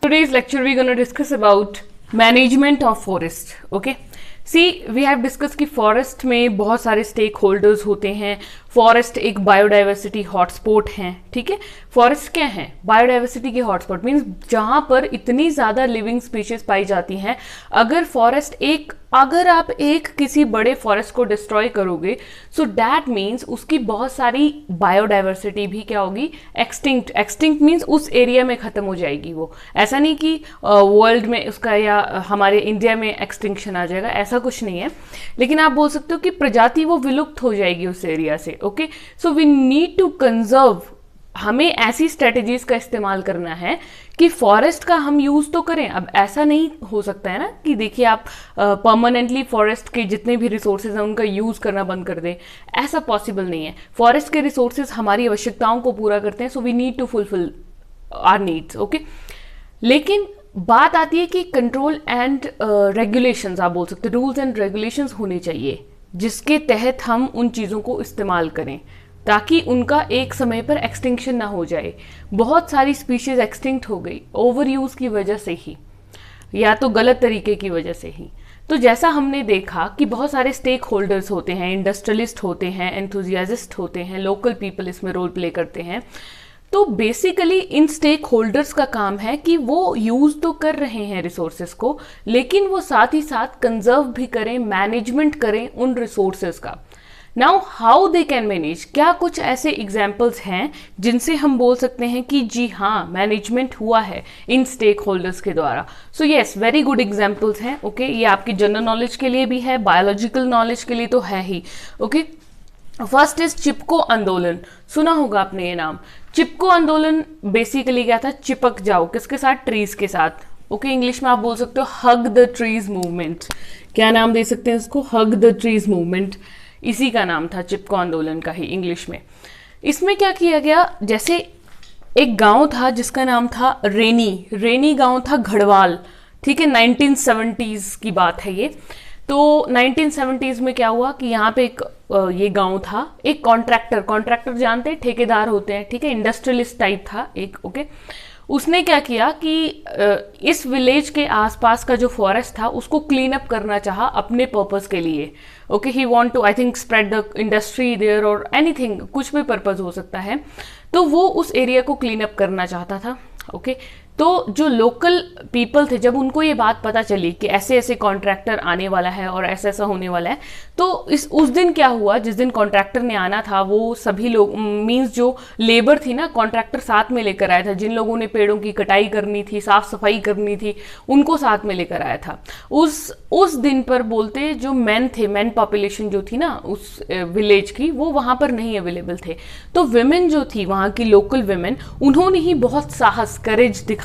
Today's lecture we're going to discuss about management of forest. Okay. See, we have discussed कि forest में बहुत सारे stake holders होते हैं. फॉरेस्ट एक बायोडाइवर्सिटी हॉटस्पॉट है. ठीक है, फॉरेस्ट क्या है? बायोडाइवर्सिटी के हॉटस्पॉट मीन्स जहां पर इतनी ज्यादा लिविंग स्पीशीज पाई जाती हैं. अगर आप एक किसी बड़े फॉरेस्ट को डिस्ट्रॉय करोगे, सो दैट मीन्स उसकी बहुत सारी बायोडाइवर्सिटी भी क्या होगी? एक्सटिंक्ट मीन्स उस एरिया में खत्म हो जाएगी. वो ऐसा नहीं कि वर्ल्ड में उसका या हमारे इंडिया में एक्सटिंक्शन आ जाएगा, ऐसा कुछ नहीं है. लेकिन आप बोल सकते हो कि प्रजाति वो विलुप्त हो जाएगी उस एरिया से. Okay, so we need to conserve. हमें ऐसी स्ट्रेटेजीज का इस्तेमाल करना है कि फॉरेस्ट का हम यूज तो करें. अब ऐसा नहीं हो सकता है ना कि देखिए आप परमानेंटली फॉरेस्ट के जितने भी रिसोर्सेज हैं उनका यूज करना बंद कर दें. ऐसा पॉसिबल नहीं है. फॉरेस्ट के रिसोर्सेज हमारी आवश्यकताओं को पूरा करते हैं. So we need to fulfil our needs. Okay, लेकिन बात आती है कि कंट्रोल एंड रेगुलेशंस, आप बोल सकते हैं रूल्स एंड रेगुलेशंस होने चाहिए जिसके तहत हम उन चीज़ों को इस्तेमाल करें ताकि उनका एक समय पर एक्सटिंक्शन ना हो जाए. बहुत सारी स्पीशीज एक्सटिंक्ट हो गई ओवर यूज की वजह से ही या तो गलत तरीके की वजह से ही. तो जैसा हमने देखा कि बहुत सारे स्टेक होल्डर्स होते हैं, इंडस्ट्रियलिस्ट होते हैं, एंथुजियाजिस्ट होते हैं, लोकल पीपल इसमें रोल प्ले करते हैं. तो बेसिकली इन स्टेक होल्डर्स का काम है कि वो यूज तो कर रहे हैं रिसोर्सेज को, लेकिन वो साथ ही साथ कंजर्व भी करें, मैनेजमेंट करें उन रिसोर्सेज का. Now how they can manage, क्या कुछ ऐसे एग्जाम्पल्स हैं जिनसे हम बोल सकते हैं कि जी हाँ मैनेजमेंट हुआ है इन स्टेक होल्डर्स के द्वारा. So yes, very good examples हैं. ओके, ये आपकी जनरल नॉलेज के लिए भी है, बायोलॉजिकल नॉलेज के लिए तो है ही. ओके, फर्स्ट इज चिपको आंदोलन. सुना होगा आपने ये नाम. चिपको आंदोलन बेसिकली क्या था? चिपक जाओ किसके साथ? ट्रीज के साथ. ओके, इंग्लिश में आप बोल सकते हो हग द ट्रीज मूवमेंट. क्या नाम दे सकते हैं इसको? हग द ट्रीज मूवमेंट. इसी का नाम था, चिपको आंदोलन का ही इंग्लिश में. इसमें क्या किया गया, जैसे एक गांव था जिसका नाम था रेनी गांव था घड़वाल. ठीक है, 1970s की बात है ये. तो 1970s में क्या हुआ कि यहाँ पे एक ये गांव था. एक कॉन्ट्रैक्टर जानते हैं, ठेकेदार होते हैं. ठीक है, इंडस्ट्रियलिस्ट टाइप था एक. ओके, उसने क्या किया कि इस विलेज के आसपास का जो फॉरेस्ट था उसको क्लीन अप करना चाहा अपने पर्पस के लिए. Okay, he want to I think spread the industry there और एनीथिंग, कुछ भी पर्पस हो सकता है. तो वो उस एरिया को क्लीन अप करना चाहता था. ओके, तो जो लोकल पीपल थे, जब उनको ये बात पता चली कि ऐसे ऐसे कॉन्ट्रैक्टर आने वाला है और ऐसा ऐसा होने वाला है, तो उस दिन क्या हुआ, जिस दिन कॉन्ट्रैक्टर ने आना था वो सभी लोग मींस जो लेबर थी ना, कॉन्ट्रैक्टर साथ में लेकर आया था. जिन लोगों ने पेड़ों की कटाई करनी थी, साफ सफाई करनी थी, उनको साथ में लेकर आया था. उस दिन पर बोलते जो मैन पॉपुलेशन जो थी ना उस विलेज की, वो वहां पर नहीं अवेलेबल थे. तो विमेन जो थी वहां की, लोकल विमेन, उन्होंने ही बहुत साहस, करेज दिखाया.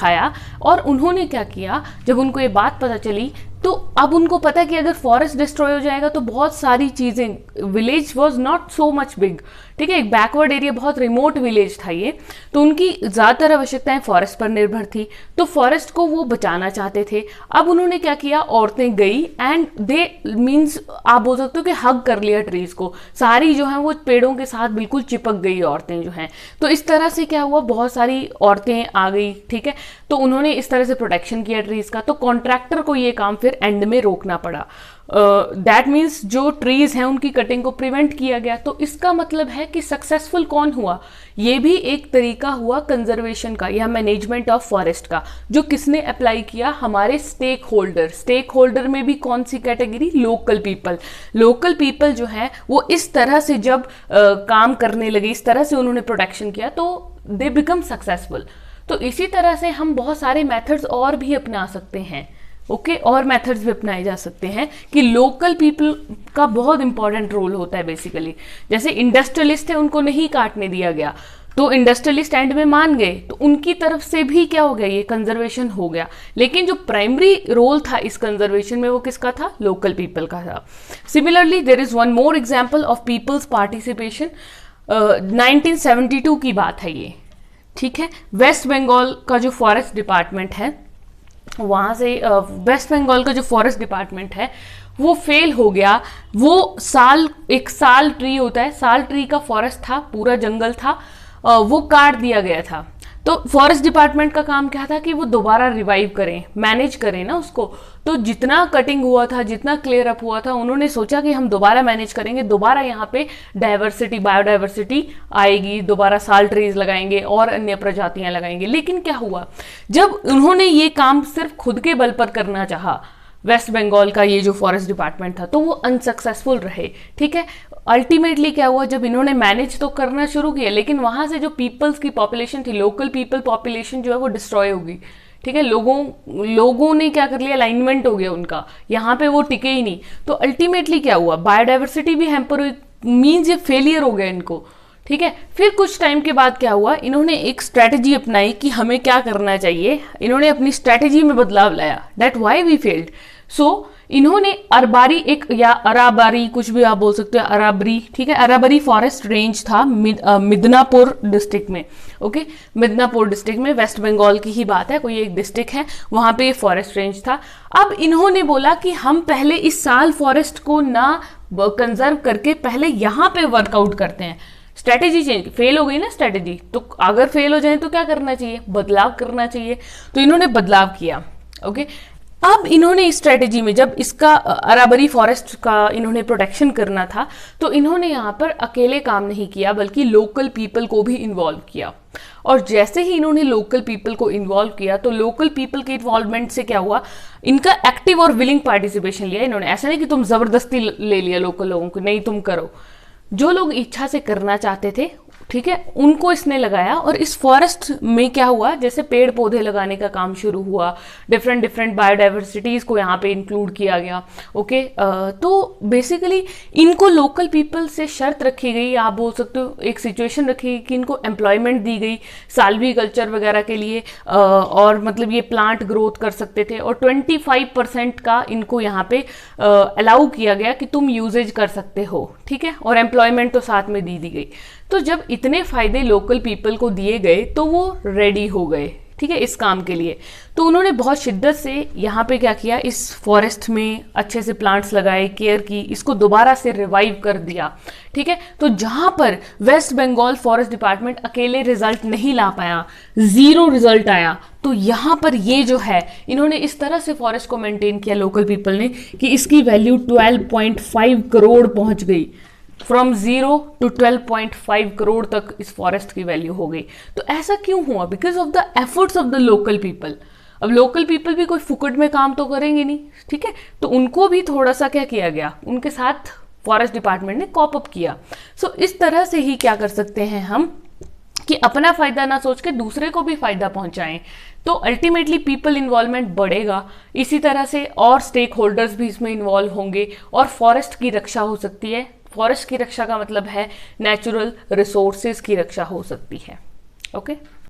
और उन्होंने क्या किया, जब उनको ये बात पता चली तो अब उनको पता है कि अगर फॉरेस्ट डिस्ट्रॉय हो जाएगा तो बहुत सारी चीजें, village was not so much big. ठीक है, एक बैकवर्ड एरिया, बहुत रिमोट विलेज था ये. तो उनकी ज्यादातर आवश्यकताएं फॉरेस्ट पर निर्भर थी. तो फॉरेस्ट को वो बचाना चाहते थे. अब उन्होंने क्या किया, औरतें गई एंड दे मीन्स आप बोल सकते हो कि हग कर लिया ट्रीज को. सारी जो है वो पेड़ों के साथ बिल्कुल चिपक गई औरतें जो हैं. तो इस तरह से क्या हुआ, बहुत सारी औरतें आ गई. ठीक है, तो उन्होंने इस तरह से प्रोटेक्शन किया ट्रीज का. तो कॉन्ट्रैक्टर को ये काम फिर एंड में रोकना पड़ा. दैट मीन्स जो ट्रीज हैं उनकी कटिंग को प्रिवेंट किया गया. तो इसका मतलब है कि सक्सेसफुल कौन हुआ, ये भी एक तरीका हुआ कंजर्वेशन का या मैनेजमेंट ऑफ फॉरेस्ट का, जो किसने अप्लाई किया, हमारे स्टेक होल्डर में भी कौन सी कैटेगरी? लोकल पीपल जो है वो इस तरह से जब काम करने लगे, इस तरह से उन्होंने प्रोटेक्शन किया, तो दे बिकम सक्सेसफुल. तो इसी तरह से हम बहुत सारे मेथड्स और भी अपना सकते हैं. ओके, और मेथड्स भी अपनाए जा सकते हैं कि लोकल पीपल का बहुत इंपॉर्टेंट रोल होता है. बेसिकली जैसे इंडस्ट्रियलिस्ट है, उनको नहीं काटने दिया गया, तो इंडस्ट्रियलिस्ट एंड में मान गए, तो उनकी तरफ से भी क्या हो गया, ये कंजर्वेशन हो गया. लेकिन जो प्राइमरी रोल था इस कंजर्वेशन में वो किसका था? लोकल पीपल का था. Similarly there is one more example of people's participation. 1972 की बात है ये. ठीक है, वेस्ट बंगाल का जो फॉरेस्ट डिपार्टमेंट है, वहां से वेस्ट बंगाल का जो फॉरेस्ट डिपार्टमेंट है वो फेल हो गया. वो एक साल ट्री होता है, साल ट्री का फॉरेस्ट था, पूरा जंगल था, वो काट दिया गया था. तो फॉरेस्ट डिपार्टमेंट का काम क्या था कि वो दोबारा रिवाइव करें, मैनेज करें ना उसको। तो जितना कटिंग हुआ था, जितना क्लियर अप हुआ था, उन्होंने सोचा कि हम दोबारा मैनेज करेंगे, दोबारा यहाँ पे डाइवर्सिटी, बायोडाइवर्सिटी आएगी, दोबारा साल ट्रीज लगाएंगे और अन्य प्रजातियां लगाएंगे। लेकिन क्या हुआ, जब उन्होंने ये काम सिर्फ खुद के बल पर करना चाहा, वेस्ट बंगाल का ये जो फॉरेस्ट डिपार्टमेंट था, तो वो अनसक्सेसफुल रहे। ठीक है, अल्टीमेटली क्या हुआ, जब इन्होंने मैनेज तो करना शुरू किया, लेकिन वहां से जो पीपल्स की पॉपुलेशन थी, लोकल पीपल पॉपुलेशन जो है वो डिस्ट्रॉय होगी। ठीक है, लोगों ने क्या कर लिया, अलाइनमेंट हो गया उनका, यहाँ पे वो टिके ही नहीं। तो अल्टीमेटली क्या हुआ, बायोडाइवर्सिटी भी हैम्पर हुई, मीन्स ये फेलियर हो गया इनको। ठीक है, फिर कुछ टाइम के बाद क्या हुआ, इन्होंने एक स्ट्रैटेजी अपनाई कि हमें क्या करना चाहिए। इन्होंने अपनी स्ट्रैटेजी में बदलाव लाया, दैट व्हाई वी फेल्ड। सो इन्होंने अरबारी, एक या अराबारी, कुछ भी आप बोल सकते हो, अराबरी, ठीक है, अराबरी फॉरेस्ट रेंज था मिदनापुर डिस्ट्रिक्ट में। ओके, मिदनापुर डिस्ट्रिक्ट में, वेस्ट बंगाल की ही बात है, कोई एक डिस्ट्रिक्ट है, वहां पे फॉरेस्ट रेंज था। अब इन्होंने बोला कि हम पहले इस साल फॉरेस्ट को ना कंजर्व करके पहले यहाँ पे वर्कआउट करते हैं। स्ट्रैटेजी चेंज, फेल हो गई ना स्ट्रैटेजी, तो अगर फेल हो जाए तो क्या करना चाहिए, बदलाव करना चाहिए। तो इन्होंने बदलाव किया। ओके, अब इन्होंने इस स्ट्रैटेजी में, जब इसका अराबरी फॉरेस्ट का इन्होंने प्रोटेक्शन करना था, तो इन्होंने यहाँ पर अकेले काम नहीं किया, बल्कि लोकल पीपल को भी इन्वॉल्व किया। और जैसे ही इन्होंने लोकल पीपल को इन्वॉल्व किया, तो लोकल पीपल के इन्वॉल्वमेंट से क्या हुआ, इनका एक्टिव और विलिंग पार्टिसिपेशन लिया इन्होंने। ऐसा नहीं कि तुम जबरदस्ती ले लिया लोकल लोगों को, नहीं तुम करो, जो लोग इच्छा से करना चाहते थे, ठीक है, उनको इसने लगाया। और इस फॉरेस्ट में क्या हुआ, जैसे पेड़ पौधे लगाने का काम शुरू हुआ, डिफरेंट डिफरेंट बायोडाइवर्सिटीज को यहाँ पे इंक्लूड किया गया। ओके, तो बेसिकली इनको लोकल पीपल से शर्त रखी गई, आप बोल सकते हो एक सिचुएशन रखी गई कि इनको एम्प्लॉयमेंट दी गई साल्वी कल्चर वगैरह के लिए, और मतलब ये प्लांट ग्रोथ कर सकते थे, और 25% का इनको यहाँ पे अलाउ किया गया कि तुम यूजेज कर सकते हो। ठीक है, और एम्प्लॉयमेंट तो साथ में दी गई। तो जब इतने फायदे लोकल पीपल को दिए गए, तो वो रेडी हो गए, ठीक है, इस काम के लिए। तो उन्होंने बहुत शिद्दत से यहाँ पे क्या किया, इस फॉरेस्ट में अच्छे से प्लांट्स लगाए, केयर की, इसको दोबारा से रिवाइव कर दिया। ठीक है, तो जहां पर वेस्ट बंगाल फॉरेस्ट डिपार्टमेंट अकेले रिजल्ट नहीं ला पाया, 0 रिजल्ट आया, तो यहाँ पर ये जो है, इन्होंने इस तरह से फॉरेस्ट को मेंटेन किया लोकल पीपल ने कि इसकी वैल्यू 12.5 करोड़ पहुंच गई। फ्रॉम 0 to 12.5 करोड़ तक इस फॉरेस्ट की वैल्यू हो गई। तो ऐसा क्यों हुआ, because of the efforts of the local people. अब लोकल पीपल भी कोई फुकट में काम तो करेंगे नहीं, ठीक है, तो उनको भी थोड़ा सा क्या किया गया, उनके साथ फॉरेस्ट डिपार्टमेंट ने कॉप अप किया। सो इस तरह से ही क्या कर सकते हैं हम कि अपना फायदा ना सोच के दूसरे को भी फायदा पहुंचाएं, तो अल्टीमेटली पीपल इन्वॉल्वमेंट बढ़ेगा। इसी तरह से और स्टेक होल्डर्स भी इसमें इन्वॉल्व होंगे और फॉरेस्ट की रक्षा हो सकती है। फॉरेस्ट की रक्षा का मतलब है नेचुरल रिसोर्सेज की रक्षा हो सकती है। ओके।